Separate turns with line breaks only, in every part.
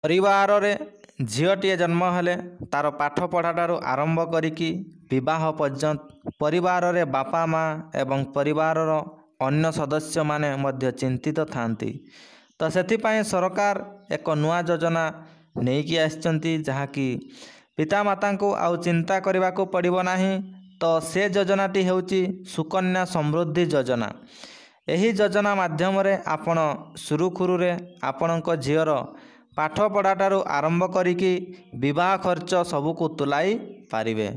ପରିବାରରେ ଝିଅଟିଏ ଜନ୍ମ ହେଲେ ତାର ପାଠ ପଢ଼ାଠାରୁ ଆରମ୍ଭ କରିକି ବିବାହ ପର୍ଯ୍ୟନ୍ତ ପରିବାରରେ ବାପା ମା ଏବଂ ପରିବାରର ଅନ୍ୟ ସଦସ୍ୟମାନେ ମଧ୍ୟ ଚିନ୍ତିତ ଥାନ୍ତି। ତ ସେଥିପାଇଁ ସରକାର ଏକ ନୂଆ ଯୋଜନା ନେଇକି ଆସିଛନ୍ତି, ଯାହାକି ପିତାମାତାଙ୍କୁ ଆଉ ଚିନ୍ତା କରିବାକୁ ପଡ଼ିବ ନାହିଁ। ତ ସେ ଯୋଜନାଟି ହେଉଛି ସୁକନ୍ୟା ସମୃଦ୍ଧି ଯୋଜନା। ଏହି ଯୋଜନା ମାଧ୍ୟମରେ ଆପଣ ସୁରୁଖୁରୁରେ ଆପଣଙ୍କ ଝିଅର ପାଠ ପଢ଼ାଠାରୁ ଆରମ୍ଭ କରିକି ବିବାହ ଖର୍ଚ୍ଚ ସବୁକୁ ତୁଲାଇ ପାରିବେ।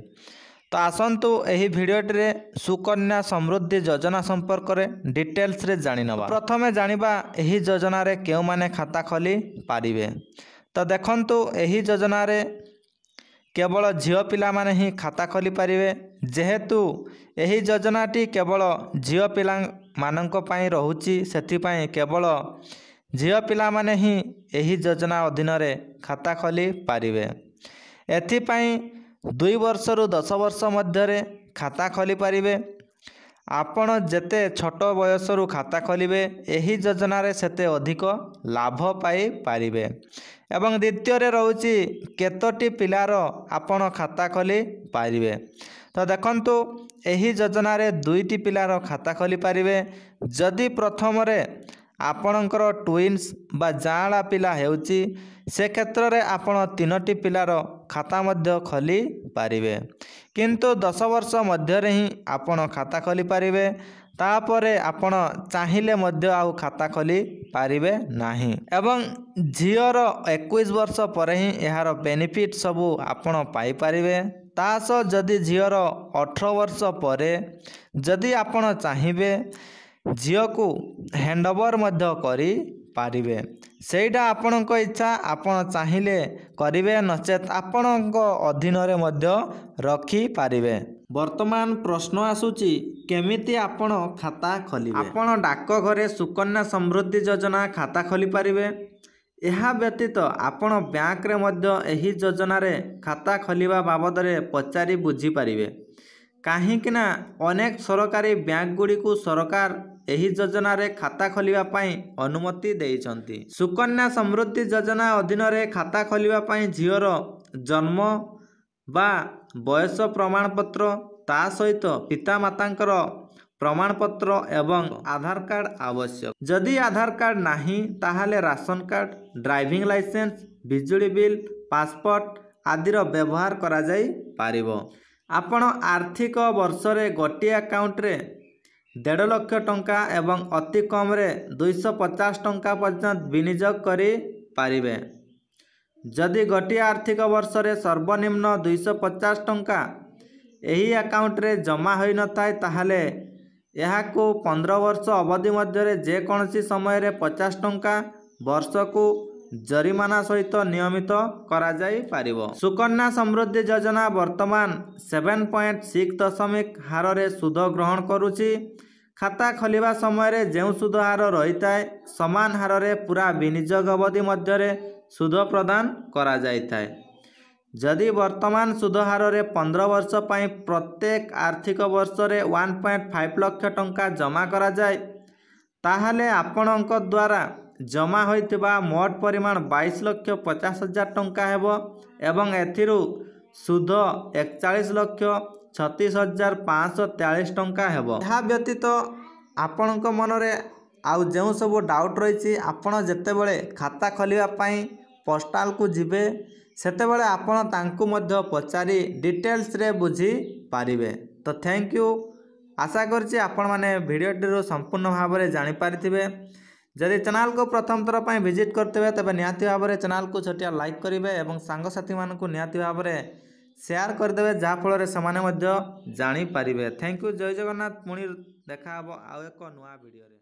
ତ ଆସନ୍ତୁ ଏହି ଭିଡ଼ିଓଟିରେ ସୁକନ୍ୟା ସମୃଦ୍ଧି ଯୋଜନା ସମ୍ପର୍କରେ ଡିଟେଲ୍ସରେ ଜାଣିନେବା। ପ୍ରଥମେ ଜାଣିବା ଏହି ଯୋଜନାରେ କେଉଁମାନେ ଖାତା ଖୋଲି ପାରିବେ। ତ ଦେଖନ୍ତୁ, ଏହି ଯୋଜନାରେ କେବଳ ଝିଅ ପିଲାମାନେ ହିଁ ଖାତା ଖୋଲି ପାରିବେ। ଯେହେତୁ ଏହି ଯୋଜନାଟି କେବଳ ଝିଅ ପିଲାମାନଙ୍କ ପାଇଁ ରହୁଛି, ସେଥିପାଇଁ କେବଳ ଝିଅ ପିଲାମାନେ ହିଁ ଏହି ଯୋଜନା ଅଧୀନରେ ଖାତା ଖୋଲି ପାରିବେ। ଏଥିପାଇଁ 2 ବର୍ଷରୁ 10 ବର୍ଷ ମଧ୍ୟରେ ଖାତା ଖୋଲି ପାରିବେ। ଆପଣ ଯେତେ ଛୋଟ ବୟସରୁ ଖାତା ଖୋଲିବେ, ଏହି ଯୋଜନାରେ ସେତେ ଅଧିକ ଲାଭ ପାଇପାରିବେ। ଏବଂ ଦ୍ୱିତୀୟରେ ରହୁଛି କେତୋଟି ପିଲାର ଆପଣ ଖାତା ଖୋଲି ପାରିବେ। ତ ଦେଖନ୍ତୁ, ଏହି ଯୋଜନାରେ 2ଟି ପିଲାର ଖାତା ଖୋଲି ପାରିବେ। ଯଦି ପ୍ରଥମରେ ଆପଣଙ୍କର ଟୁଇନ୍ସ ବା ଯାଆଁଳା ପିଲା ହେଉଛି, ସେ କ୍ଷେତ୍ରରେ ଆପଣ 3ଟି ପିଲାର ଖାତା ମଧ୍ୟ ଖୋଲି ପାରିବେ। କିନ୍ତୁ 10 ବର୍ଷ ମଧ୍ୟରେ ହିଁ ଆପଣ ଖାତା ଖୋଲି ପାରିବେ। ତାପରେ ଆପଣ ଚାହିଁଲେ ମଧ୍ୟ ଆଉ ଖାତା ଖୋଲି ପାରିବେ ନାହିଁ। ଏବଂ ଝିଅର 21 ବର୍ଷ ପରେ ହିଁ ଏହାର ବେନିଫିଟ୍ ସବୁ ଆପଣ ପାଇପାରିବେ। ତା ସହ ଯଦି ଝିଅର 18 ବର୍ଷ ପରେ ଯଦି ଆପଣ ଚାହିଁବେ, ଝିଅକୁ ହ୍ୟାଣ୍ଡଓଭର ମଧ୍ୟ କରିପାରିବେ। ସେଇଟା ଆପଣଙ୍କ ଇଚ୍ଛା, ଆପଣ ଚାହିଁଲେ କରିବେ, ନଚେତ୍ ଆପଣଙ୍କ ଅଧୀନରେ ମଧ୍ୟ ରଖିପାରିବେ। ବର୍ତ୍ତମାନ ପ୍ରଶ୍ନ ଆସୁଛି, କେମିତି ଆପଣ ଖାତା ଖୋଲିବେ? ଆପଣ ଡାକଘରେ ସୁକନ୍ୟା ସମୃଦ୍ଧି ଯୋଜନା ଖାତା ଖୋଲି ପାରିବେ। ଏହା ବ୍ୟତୀତ ଆପଣ ବ୍ୟାଙ୍କରେ ମଧ୍ୟ ଏହି ଯୋଜନାରେ ଖାତା ଖୋଲିବା ବାବଦରେ ପଚାରି ବୁଝିପାରିବେ। କାହିଁକି ନା ଅନେକ ସରକାରୀ ବ୍ୟାଙ୍କଗୁଡ଼ିକୁ ସରକାର ଏହି ଯୋଜନାରେ ଖାତା ଖୋଲିବା ପାଇଁ ଅନୁମତି ଦେଇଛନ୍ତି। ସୁକନ୍ୟା ସମୃଦ୍ଧି ଯୋଜନା ଅଧୀନରେ ଖାତା ଖୋଲିବା ପାଇଁ ଝିଅର ଜନ୍ମ ବା ବୟସ ପ୍ରମାଣପତ୍ର, ତା ସହିତ ପିତାମାତାଙ୍କର ପ୍ରମାଣପତ୍ର ଏବଂ ଆଧାର କାର୍ଡ଼ ଆବଶ୍ୟକ। ଯଦି ଆଧାର କାର୍ଡ଼ ନାହିଁ, ତାହେଲେ ରାସନ କାର୍ଡ଼, ଡ୍ରାଇଭିଂ ଲାଇସେନ୍ସ, ବିଜୁଳି ବିଲ୍, ପାସପୋର୍ଟ ଆଦିର ବ୍ୟବହାର କରାଯାଇପାରିବ। ଆପଣ ଆର୍ଥିକ ବର୍ଷରେ ଗୋଟିଏ ଆକାଉଣ୍ଟରେ 1.5 ଲକ୍ଷ ଟଙ୍କା ଏବଂ ଅତି କମରେ 250 ଟଙ୍କା ପର୍ଯ୍ୟନ୍ତ ବିନିଯୋଗ କରିପାରିବେ। ଯଦି ଗୋଟିଏ ଆର୍ଥିକ ବର୍ଷରେ ସର୍ବନିମ୍ନ 250 ଟଙ୍କା ଏହି ଆକାଉଣ୍ଟରେ ଜମା ହୋଇନଥାଏ, ତାହେଲେ ଏହାକୁ 15 ବର୍ଷ ଅବଧି ମଧ୍ୟରେ ଯେକୌଣସି ସମୟରେ 50 ଟଙ୍କା ବର୍ଷକୁ ଜରିମାନା ସହିତ ନିୟମିତ କରାଯାଇପାରିବ। ସୁକନ୍ୟା ସମୃଦ୍ଧି ଯୋଜନା ବର୍ତ୍ତମାନ 7.6% ହାରରେ ସୁଧ ଗ୍ରହଣ କରୁଛି। ଖାତା ଖୋଲିବା ସମୟରେ ଯେଉଁ ସୁଧ ହାର ରହିଥାଏ, ସମାନ ହାରରେ ପୁରା ବିନିଯୋଗ ଅବଧି ମଧ୍ୟରେ ସୁଧ ପ୍ରଦାନ କରାଯାଇଥାଏ। ଯଦି ବର୍ତ୍ତମାନ ସୁଧ ହାରରେ 15 ବର୍ଷ ପାଇଁ ପ୍ରତ୍ୟେକ ଆର୍ଥିକ ବର୍ଷରେ 1.5 ଲକ୍ଷ ଟଙ୍କା ଜମା କରାଯାଏ, ତାହେଲେ ଆପଣଙ୍କ ଦ୍ୱାରା ଜମା ହୋଇଥିବା ମୋଟ ପରିମାଣ 22,50,000 ଟଙ୍କା ହେବ ଏବଂ ଏଥିରୁ ସୁଧ 41,36,543 ଟଙ୍କା ହେବ। ଏହା ବ୍ୟତୀତ ଆପଣଙ୍କ ମନରେ ଆଉ ଯେଉଁ ସବୁ ଡାଉଟ୍ ରହିଛି, ଆପଣ ଯେତେବେଳେ ଖାତା ଖୋଲିବା ପାଇଁ ପୋଷ୍ଟାଲକୁ ଯିବେ, ସେତେବେଳେ ଆପଣ ତାଙ୍କୁ ମଧ୍ୟ ପଚାରି ଡିଟେଲ୍ସରେ ବୁଝିପାରିବେ। ତ ଥ୍ୟାଙ୍କ ୟୁ। ଆଶା କରୁଛି ଆପଣମାନେ ଭିଡ଼ିଓଟିରୁ ସମ୍ପୂର୍ଣ୍ଣ ଭାବରେ ଜାଣିପାରିଥିବେ। ଯଦି ଚ୍ୟାନେଲକୁ ପ୍ରଥମ ଥର ପାଇଁ ଭିଜିଟ୍ କରିଥିବେ, ତେବେ ନିହାତି ଭାବରେ ଚ୍ୟାନେଲକୁ ଛୋଟିଆ ଲାଇକ୍ କରିବେ ଏବଂ ସାଙ୍ଗସାଥିମାନଙ୍କୁ ନିହାତି ଭାବରେ ସେୟାର କରିଦେବେ, ଯାହାଫଳରେ ସେମାନେ ମଧ୍ୟ ଜାଣିପାରିବେ। Thank you. ଜୟ ଜଗନ୍ନାଥ। ପୁଣି ଦେଖା ହେବ ଆଉ ଏକ ନୂଆ ଭିଡ଼ିଓରେ।